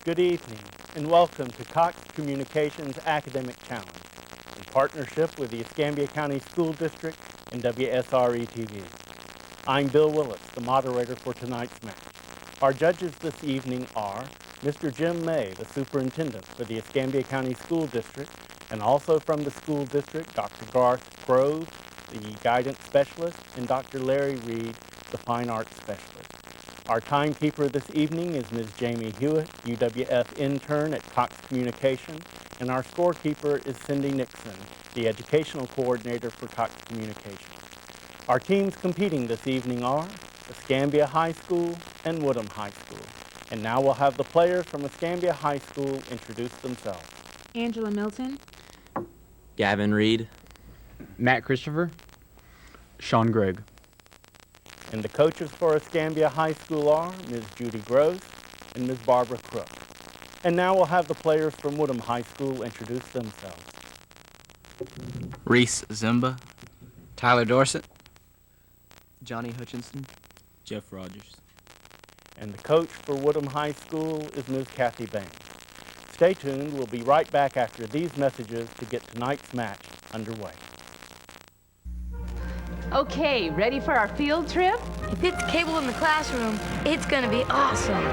Good evening, and welcome to Cox Communications Academic Challenge in partnership with the Escambia County School District and WSRE-TV. I'm Bill Willis, the moderator for tonight's match. Our judges this evening are Mr. Jim May, the superintendent for the Escambia County School District, and also from the school district, Dr. Garth Grove, the guidance specialist, and Dr. Larry Reed, the fine arts specialist. Our timekeeper this evening is Ms. Jamie Hewitt, UWF intern at Cox Communication, and our scorekeeper is Cindy Nixon, the educational coordinator for Cox Communications. Our teams competing this evening are Escambia High School and Woodham High School. And now we'll have the players from Escambia High School introduce themselves. Angela Milton. Gavin Reed. Matt Christopher. Sean Gregg. And the coaches for Escambia High School are Ms. Judy Gross and Ms. Barbara Crook. And now we'll have the players from Woodham High School introduce themselves. Reese Zimba. Tyler Dorsett. Johnny Hutchinson. Jeff Rogers. And the coach for Woodham High School is Ms. Kathy Bain. Stay tuned. We'll be right back after these messages to get tonight's match underway. Okay, ready for our field trip? If it's cable in the classroom, it's gonna be awesome.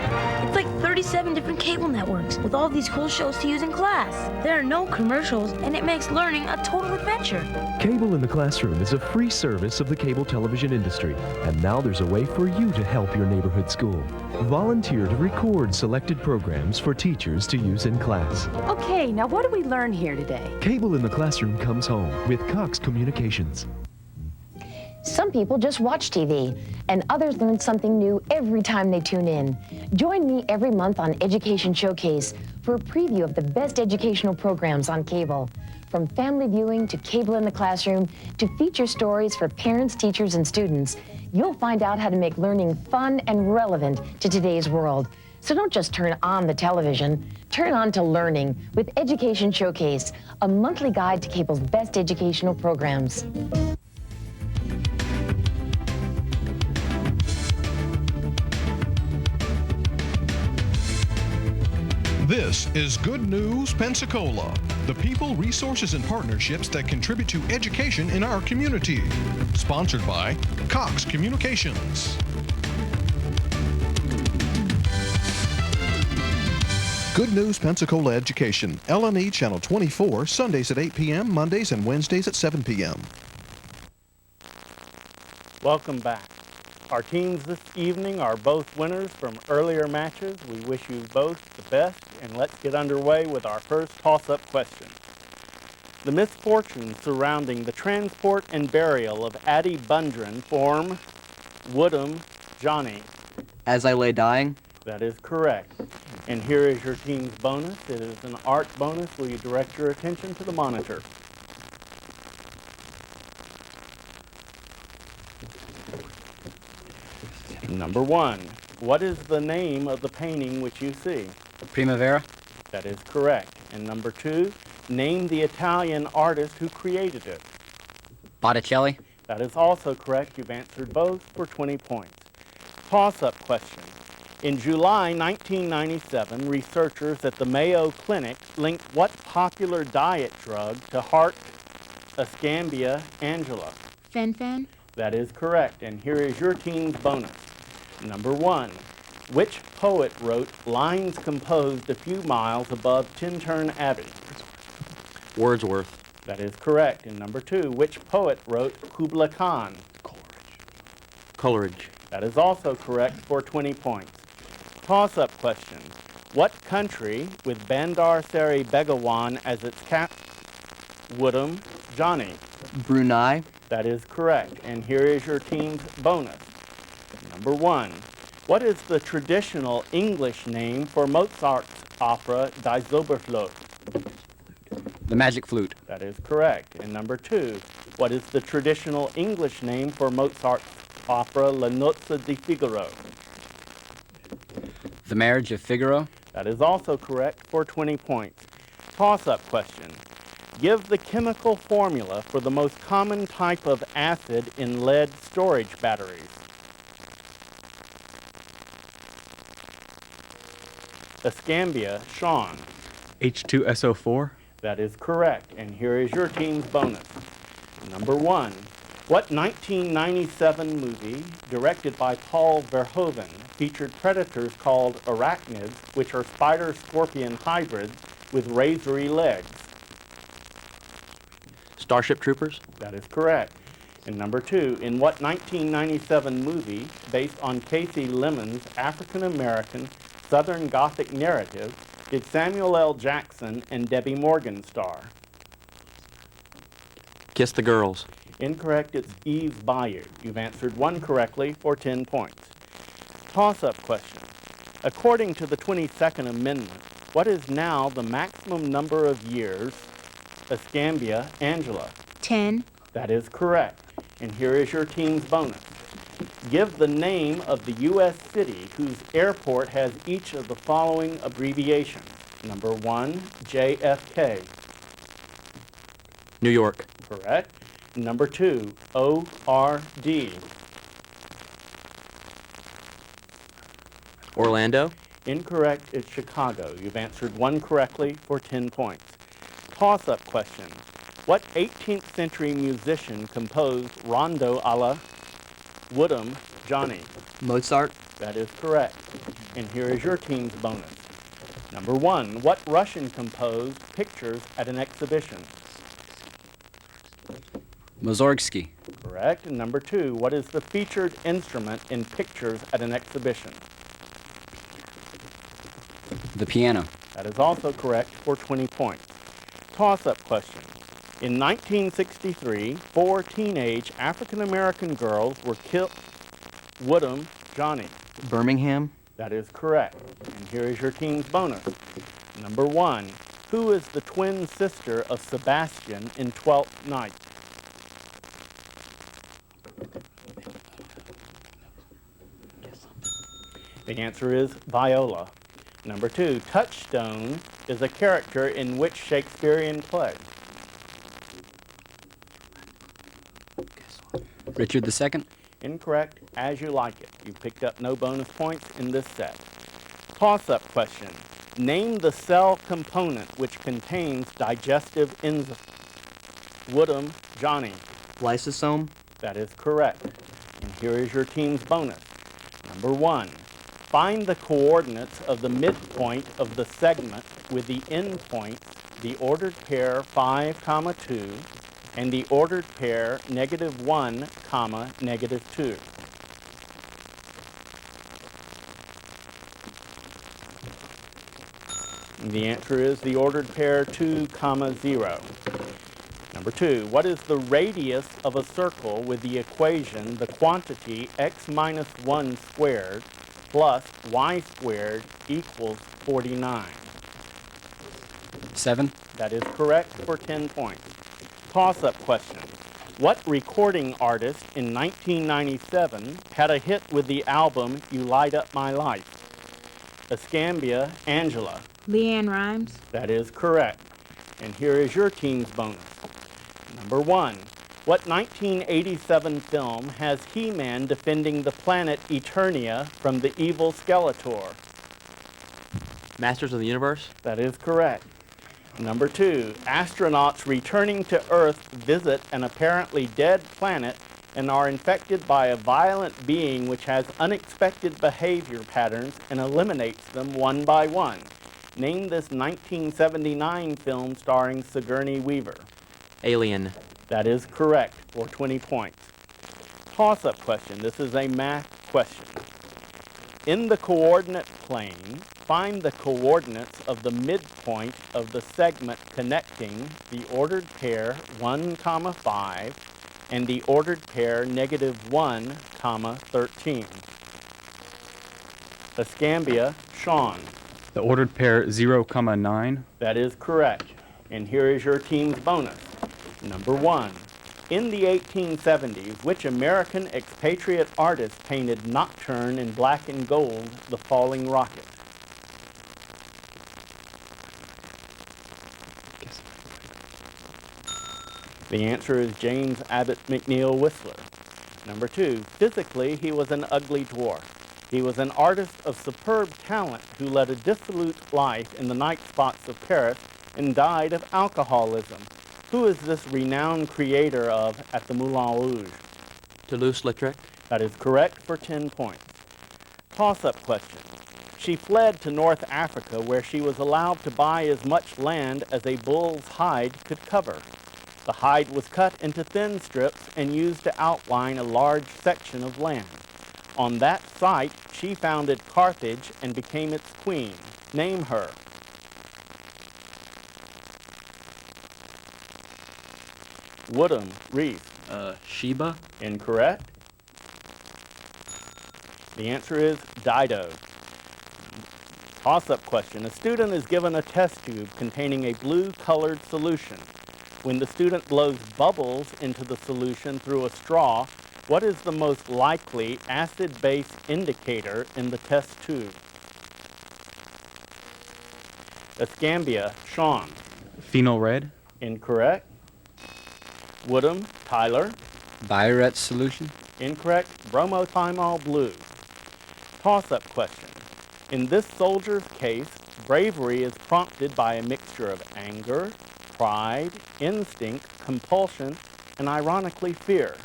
It's like 37 different cable networks with all these cool shows to use in class. There are no commercials, and it makes learning a total adventure. Cable in the Classroom is a free service of the cable television industry, and now there's a way for you to help your neighborhood school. Volunteer to record selected programs for teachers to use in class. Okay, now what do we learn here today? Cable in the Classroom comes home with Cox Communications. Some people just watch TV, and others learn something new every time they tune in. Join me every month on Education Showcase for a preview of the best educational programs on cable. From family viewing to cable in the classroom to feature stories for parents, teachers, and students, you'll find out how to make learning fun and relevant to today's world. So don't just turn on the television, turn on to learning with Education Showcase, a monthly guide to cable's best educational programs. This is Good News Pensacola, the people, resources, and partnerships that contribute to education in our community. Sponsored by Cox Communications. Good News Pensacola Education, LNE Channel 24, Sundays at 8 p.m., Mondays and Wednesdays at 7 p.m. Welcome back. Our teams this evening are both winners from earlier matches. We wish you both the best, and let's get underway with our first toss-up question. The misfortunes surrounding the transport and burial of Addie Bundren form Woodham Johnny. As I lay dying. That is correct. And here is your team's bonus. It is an art bonus. Will you direct your attention to the monitor? Number one, what is the name of the painting which you see? Primavera. That is correct. And number two, name the Italian artist who created it. Botticelli. That is also correct. You've answered both for 20 points. Toss-up question. In July 1997, researchers at the Mayo Clinic linked what popular diet drug to heart Escambia Angela? Fen-Phen. That is correct. And here is your team's bonus. Number one, which poet wrote lines composed a few miles above Tintern Abbey? Wordsworth. That is correct. And number two, which poet wrote Kubla Khan? Coleridge. That is also correct for 20 points. Toss-up question. What country, with Bandar Seri Begawan as its cap? Woodham Johnny. Brunei. That is correct. And here is your team's bonus. Number one, what is the traditional English name for Mozart's opera Die Zauberflöte? The Magic Flute. That is correct. And number two, what is the traditional English name for Mozart's opera La Nozze di Figaro? The Marriage of Figaro. That is also correct for 20 points. Toss-up question. Give the chemical formula for the most common type of acid in lead storage batteries. Escambia, Sean. H2SO4. That is correct, and here is your team's bonus. Number 1. What 1997 movie, directed by Paul Verhoeven, featured predators called arachnids, which are spider-scorpion hybrids with razory legs? Starship Troopers. That is correct. And number 2, in what 1997 movie, based on Casey Lemon's African-American Southern Gothic narrative, did Samuel L. Jackson and Debbie Morgan star? Kiss the Girls. Incorrect, it's Eve's Bayou. You've answered 1 correctly for 10 points. Toss-up question. According to the 22nd Amendment, what is now the maximum number of years? Escambia, Angela. 10. That is correct. And here is your team's bonus. Give the name of the U.S. city whose airport has each of the following abbreviations. Number 1, JFK. New York. Correct. Number 2, ORD. Orlando. Incorrect, it's Chicago. You've answered 1 correctly for 10 points. Toss-up question. What 18th century musician composed Rondo alla Woodham, Johnny? Mozart. That is correct. And here is your team's bonus. Number 1, what Russian composed Pictures at an Exhibition? Mussorgsky. Correct. And number 2, what is the featured instrument in Pictures at an Exhibition? The piano. That is also correct for 20 points. Toss-up question. In 1963, 4 teenage African-American girls were killed. Woodham, Johnny. Birmingham. That is correct. And here is your team's bonus. Number 1, who is the twin sister of Sebastian in Twelfth Night? The answer is Viola. Number 2, Touchstone is a character in which Shakespearean play? Richard II. Incorrect, As You Like It. You picked up no bonus points in this set. Toss-up question. Name the cell component which contains digestive enzymes. Woodham, Johnny. Lysosome. That is correct. And here is your team's bonus. Number 1. Find the coordinates of the midpoint of the segment with the endpoints, the ordered pair 5, 2, and the ordered pair -1, -2. And the answer is the ordered pair 2, 0. Number 2, what is the radius of a circle with the equation the quantity x minus 1 squared plus y squared equals 49? 7. That is correct for 10 points. Toss-up question. What recording artist in 1997 had a hit with the album You Light Up My Life? Escambia, Angela. Leanne Rhymes. That is correct. And here is your team's bonus. Number 1. What 1987 film has He-Man defending the planet Eternia from the evil Skeletor? Masters of the Universe. That is correct. Number 2, astronauts returning to Earth visit an apparently dead planet and are infected by a violent being which has unexpected behavior patterns and eliminates them one by one. Name this 1979 film starring Sigourney Weaver. Alien. That is correct for 20 points. Toss-up question. This is a math question. In the coordinate plane, find the coordinates of the midpoint of the segment connecting the ordered pair 1, 5 and the ordered pair -1, 13. Escambia, Sean. The ordered pair 0, 9. That is correct. And here is your team's bonus. Number 1. In the 1870s, which American expatriate artist painted Nocturne in black and gold, The Falling Rocket? The answer is James Abbott McNeill Whistler. Number 2. Physically, he was an ugly dwarf. He was an artist of superb talent who led a dissolute life in the night spots of Paris and died of alcoholism. Who is this renowned creator of At the Moulin Rouge? Toulouse-Lautrec. That is correct for 10 points. Toss-up question. She fled to North Africa where she was allowed to buy as much land as a bull's hide could cover. The hide was cut into thin strips and used to outline a large section of land. On that site, she founded Carthage and became its queen. Name her. Woodham, Reese. Sheba. Incorrect. The answer is Dido. Toss-up question. A student is given a test tube containing a blue-colored solution. When the student blows bubbles into the solution through a straw, what is the most likely acid-base indicator in the test tube? Escambia, Sean. Phenol red. Incorrect. Woodham, Tyler. Biuret solution. Incorrect. Bromothymol blue. Toss-up question. In this soldier's case, bravery is prompted by a mixture of anger, pride, instinct, compulsion, and ironically fear.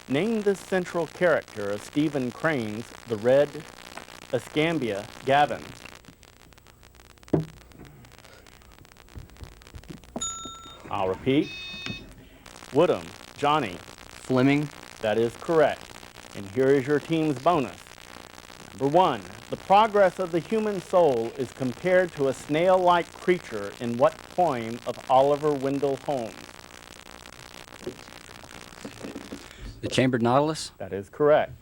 Name this central character of Stephen Crane's The Red Escambia, Gavin. I'll repeat. Woodham, Johnny. Fleming. That is correct. And here is your team's bonus. Number 1, the progress of the human soul is compared to a snail-like creature in what poem of Oliver Wendell Holmes? The Chambered Nautilus. That is correct.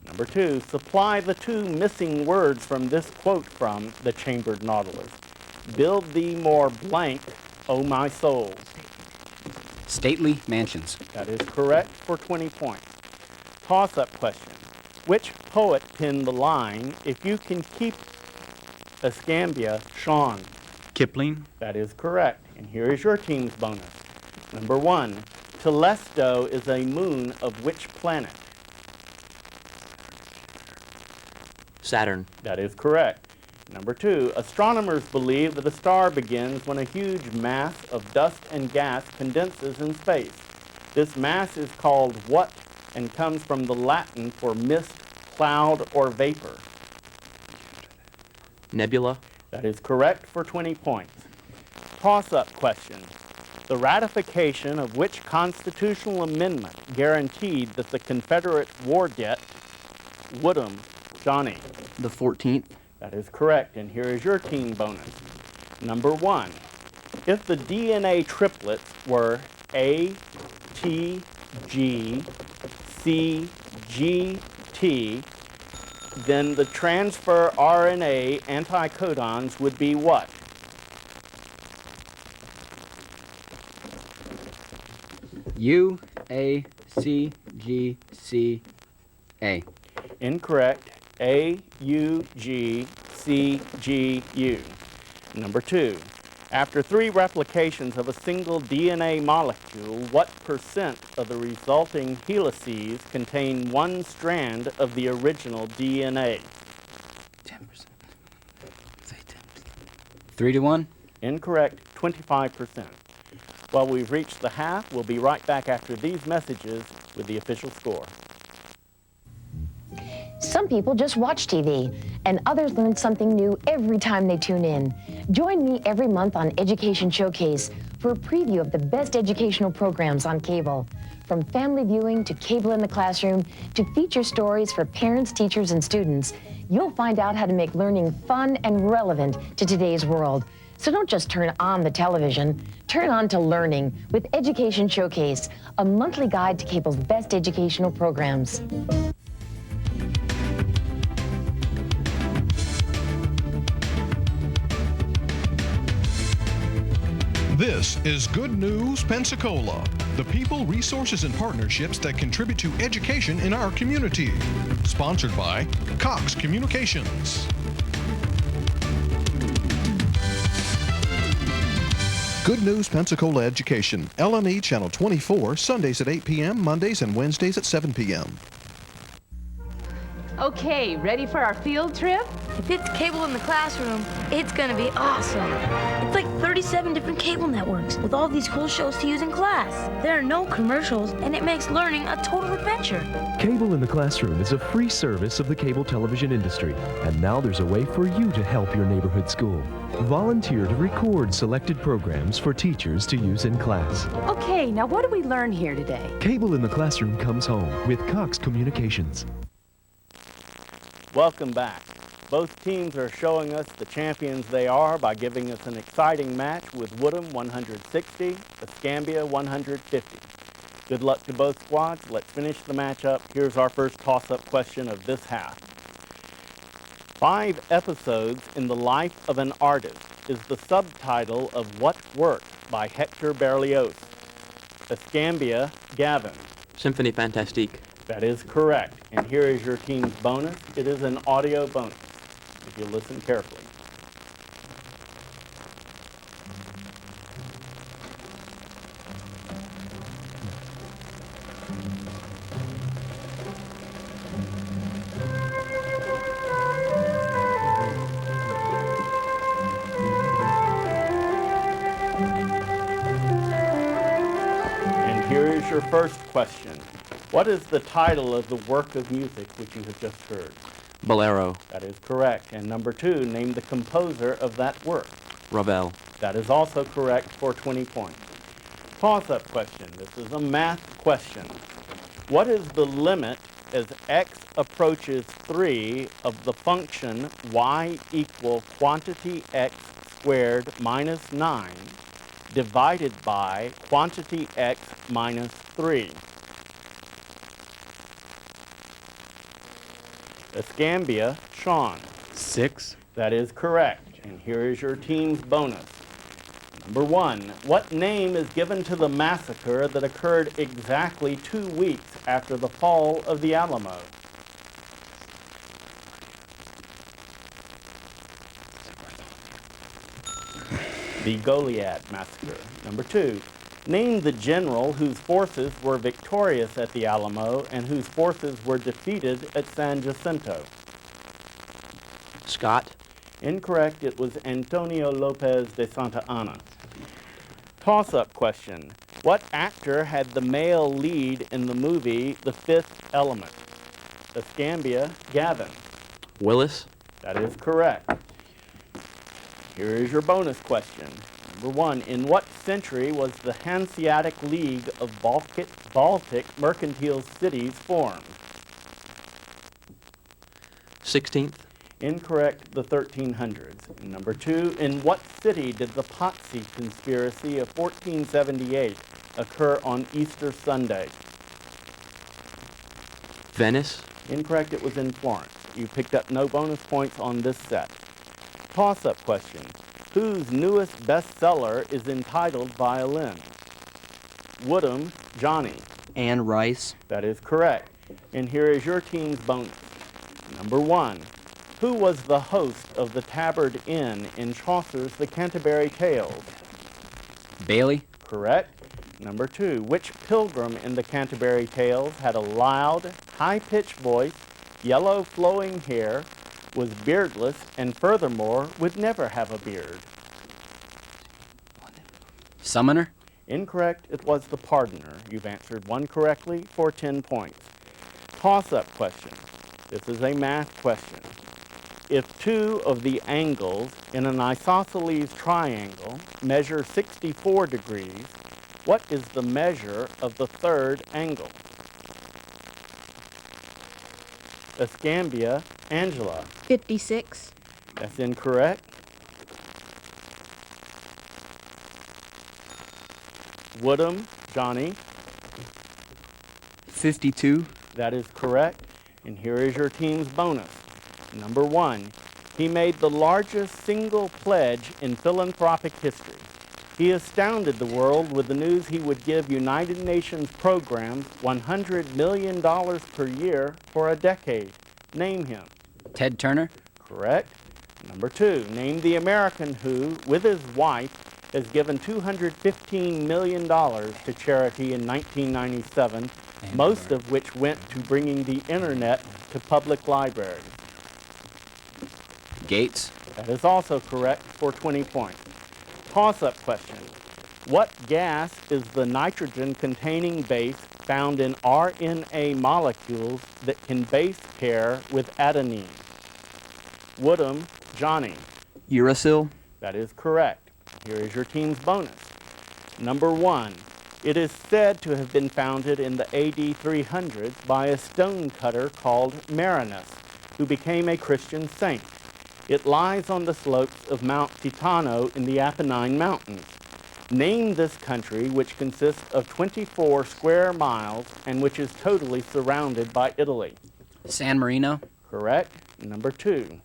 Number 2, supply the 2 missing words from this quote from The Chambered Nautilus. Build thee more blank, O my soul. Stately mansions. That is correct for 20 points. Toss-up question. Which poet penned the line, if you can keep Escambia, Sean? Kipling. That is correct. And here is your team's bonus. Number 1, Telesto is a moon of which planet? Saturn. That is correct. Number 2, astronomers believe that a star begins when a huge mass of dust and gas condenses in space. This mass is called what and comes from the Latin for mist, cloud, or vapor? Nebula. That is correct for 20 points. Toss-up question. The ratification of which constitutional amendment guaranteed that the Confederate war debt? Woodham, Johnny. The 14th. That is correct, and here is your team bonus. Number 1, if the DNA triplets were A, T, G, C, G, T, then the transfer RNA anticodons would be what? U, A, C, G, C, A. Incorrect. A, U, G, C, G, U. Number 2, after 3 replications of a single DNA molecule, what percent of the resulting helices contain one strand of the original DNA? 10%. Say 10%. 3 to 1. Incorrect, 25%. Well, we've reached the half. We'll be right back after these messages with the official score. Some people just watch TV, and others learn something new every time they tune in. Join me every month on Education Showcase for a preview of the best educational programs on cable. From family viewing to cable in the classroom to feature stories for parents, teachers, and students, you'll find out how to make learning fun and relevant to today's world. So don't just turn on the television, turn on to learning with Education Showcase, a monthly guide to cable's best educational programs. This is Good News Pensacola, the people, resources, and partnerships that contribute to education in our community. Sponsored by Cox Communications. Good News Pensacola Education, LNE Channel 24, Sundays at 8 p.m., Mondays and Wednesdays at 7 p.m. Okay, ready for our field trip? If it's cable in the classroom, it's gonna be awesome. It's like 37 different cable networks with all these cool shows to use in class. There are no commercials, and it makes learning a total adventure. Cable in the Classroom is a free service of the cable television industry. And now there's a way for you to help your neighborhood school. Volunteer to record selected programs for teachers to use in class. Okay, now what do we learn here today? Cable in the Classroom comes home with Cox Communications. Welcome back. Both teams are showing us the champions they are by giving us an exciting match with Woodham 160, Escambia 150. Good luck to both squads. Let's finish the match up. Here's our first toss-up question of this half. 5 episodes in the life of an artist is the subtitle of what work by Hector Berlioz? Escambia, Gavin. Symphony Fantastique. That is correct. And here is your team's bonus. It is an audio bonus, if you listen carefully. And here is your first question. What is the title of the work of music which you have just heard? Bolero. That is correct. And number 2, name the composer of that work. Ravel. That is also correct for 20 points. Toss-up question. This is a math question. What is the limit as x approaches 3 of the function y equal quantity x squared minus 9 divided by quantity x minus 3? Escambia, Sean. 6. That is correct. And here is your team's bonus. Number 1, what name is given to the massacre that occurred exactly 2 weeks after the fall of the Alamo? The Goliad Massacre. Number 2, name the general whose forces were victorious at the Alamo and whose forces were defeated at San Jacinto. Scott. Incorrect. It was Antonio Lopez de Santa Anna. Toss-up question. What actor had the male lead in the movie The Fifth Element? Escambia, Gavin. Willis. That is correct. Here is your bonus question. Number 1, in what century was the Hanseatic League of Baltic mercantile cities formed? 16th. Incorrect, the 1300s. And number 2, in what city did the Potsy Conspiracy of 1478 occur on Easter Sunday? Venice. Incorrect, it was in Florence. You picked up no bonus points on this set. Toss-up question. Whose newest bestseller is entitled Violin? Woodham, Johnny. Anne Rice. That is correct. And here is your team's bonus. Number 1. Who was the host of the Tabard Inn in Chaucer's The Canterbury Tales? Bailey. Correct. Number 2. Which pilgrim in the Canterbury Tales had a loud, high-pitched voice, yellow flowing hair, was beardless, and furthermore would never have a beard? Summoner. Incorrect. It was the pardoner. You've answered 1 correctly for 10 points. Toss-up question. This is a math question. If 2 of the angles in an isosceles triangle measure 64 degrees, what is the measure of the 3rd angle? Escambia, Angela. 56. That's incorrect. Woodham, Johnny. 52. That is correct. And here is your team's bonus. Number 1, he made the largest single pledge in philanthropic history. He astounded the world with the news he would give United Nations programs $100 million per year for a decade. Name him. Ted Turner. Correct. Number 2, name the American who, with his wife, has given $215 million to charity in 1997, most of which went to bringing the internet to public libraries? Gates. That is also correct for 20 points. Toss-up question. What gas is the nitrogen-containing base found in RNA molecules that can base pair with adenine? Woodham, Johnny. Uracil. That is correct. Here is your team's bonus. Number 1. It is said to have been founded in the AD 300s by a stonecutter called Marinus, who became a Christian saint. It lies on the slopes of Mount Titano in the Apennine Mountains. Name this country, which consists of 24 square miles and which is totally surrounded by Italy. San Marino. Correct. Number 2.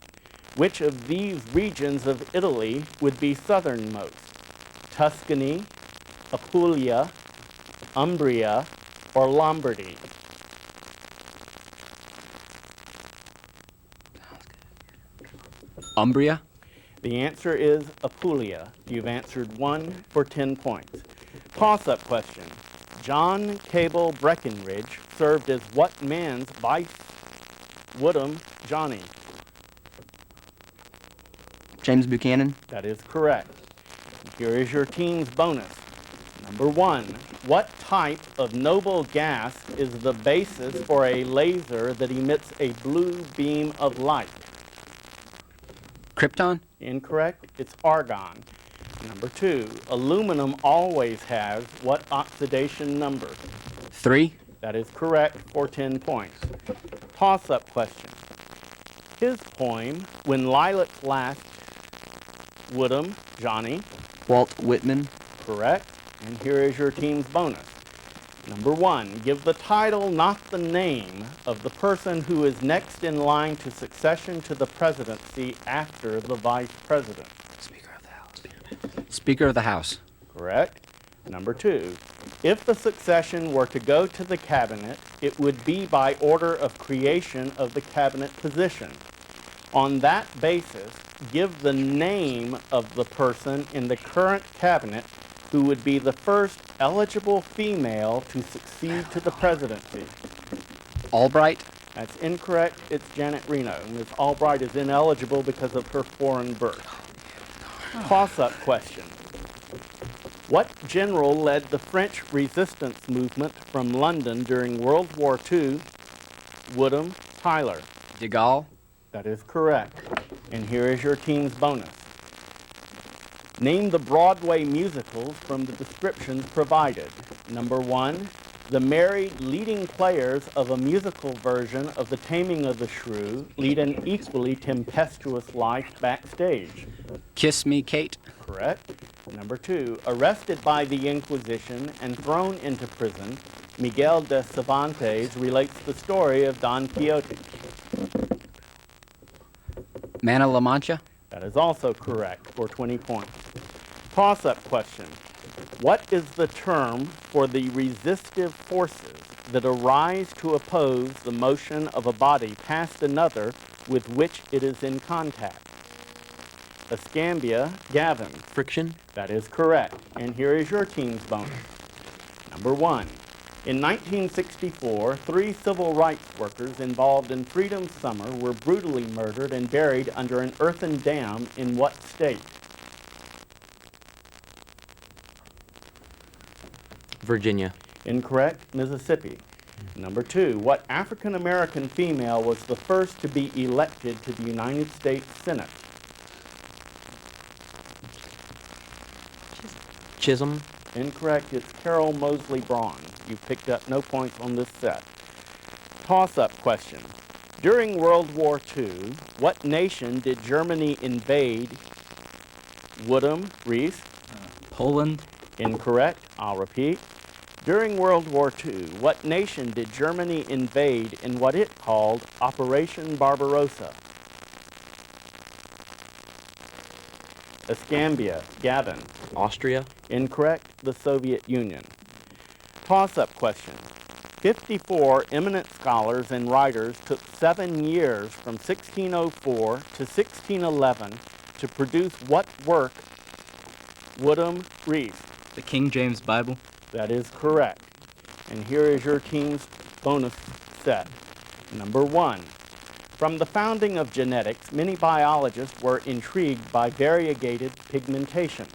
Which of these regions of Italy would be southernmost? Tuscany, Apulia, Umbria, or Lombardy? Umbria. The answer is Apulia. You've answered 1 for 10 points. Toss-up question. John Cable Breckinridge served as what man's vice? Woodham, Johnny. James Buchanan. That is correct. Here is your team's bonus. Number 1. What type of noble gas is the basis for a laser that emits a blue beam of light? Krypton. Incorrect. It's argon. Number 2. Aluminum always has what oxidation number? 3. That is correct for 10 points. Toss-up question. His poem, When Lilacs Last, Woodham, Johnny. Walt Whitman. Correct. And here is your team's bonus. Number 1, give the title, not the name, of the person who is next in line to succession to the presidency after the vice president. Speaker of the House. Speaker of the House. Correct. Number 2, if the succession were to go to the cabinet, it would be by order of creation of the cabinet position. On that basis, give the name of the person in the current cabinet who would be the first eligible female to succeed to the presidency. Albright. That's incorrect. It's Janet Reno. Ms. Albright is ineligible because of her foreign birth. Toss-up question. What general led the French resistance movement from London during World War II? Woodham, Tyler. De Gaulle. That is correct. And here is your team's bonus. Name the Broadway musicals from the descriptions provided. Number 1, the married leading players of a musical version of The Taming of the Shrew lead an equally tempestuous life backstage. Kiss Me, Kate. Correct. Number 2, arrested by the Inquisition and thrown into prison, Miguel de Cervantes relates the story of Don Quixote. Mana La Mancha. That is also correct for 20 points. Toss-up question. What is the term for the resistive forces that arise to oppose the motion of a body past another with which it is in contact? Escambia, Gavin. Friction. That is correct. And here is your team's bonus. Number 1. In 1964, 3 civil rights workers involved in Freedom Summer were brutally murdered and buried under an earthen dam in what state? Virginia. Incorrect. Mississippi. Number 2. What African-American female was the first to be elected to the United States Senate? Chisholm. Incorrect. It's Carol Moseley Braun. You picked up no points on this set. Toss-up question. During World War II, what nation did Germany invade? Woodham, Reese. Poland. Incorrect. I'll repeat. During World War II, what nation did Germany invade in what it called Operation Barbarossa? Escambia, Gavin. Austria. Incorrect. The Soviet Union. Toss-up question. 54 eminent scholars and writers took 7 years from 1604 to 1611 to produce what work? Woodham, Reese. The King James Bible. That is correct. And here is your team's bonus set. Number 1. From the founding of genetics, many biologists were intrigued by variegated pigmentation.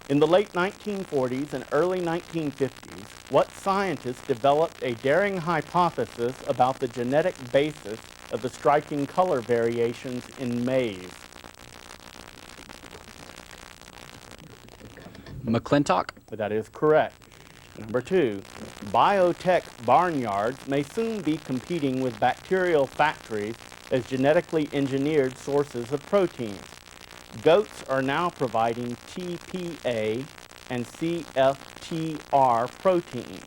In the late 1940s and early 1950s, what scientists developed a daring hypothesis about the genetic basis of the striking color variations in maize? McClintock. That is correct. Number 2, biotech barnyards may soon be competing with bacterial factories as genetically engineered sources of protein. Goats are now providing TPA and CFTR protein.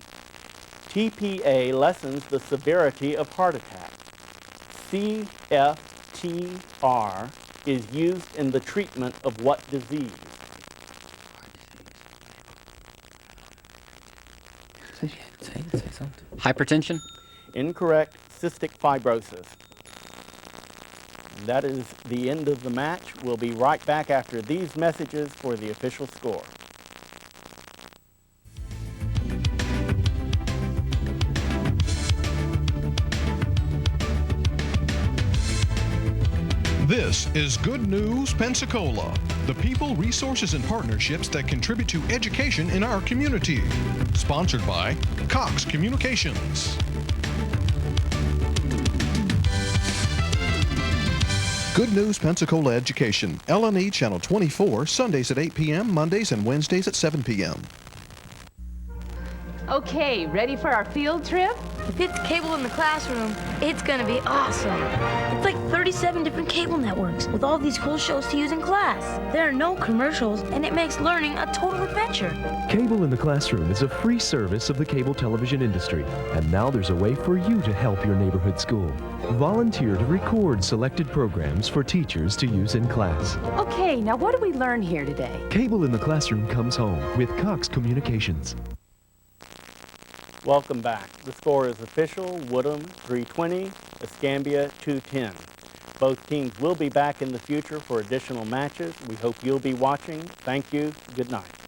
TPA lessens the severity of heart attacks. CFTR is used in the treatment of what disease? Hypertension. Incorrect. Cystic fibrosis. And that is the end of the match. We'll be right back after these messages for the official score. This is Good News Pensacola, the people, resources, and partnerships that contribute to education in our community. Sponsored by Cox Communications. Good News Pensacola Education, LNE Channel 24, Sundays at 8 p.m., Mondays and Wednesdays at 7 p.m. Okay, ready for our field trip? If it's cable in the classroom, it's gonna be awesome. It's like 37 different cable networks with all these cool shows to use in class. There are no commercials, and it makes learning a total adventure. Cable in the Classroom is a free service of the cable television industry. And now there's a way for you to help your neighborhood school. Volunteer to record selected programs for teachers to use in class. Okay, now what do we learn here today? Cable in the Classroom comes home with Cox Communications. Welcome back. The score is official: Woodham 320, Escambia 210. Both teams will be back in the future for additional matches. We hope you'll be watching. Thank you. Good night.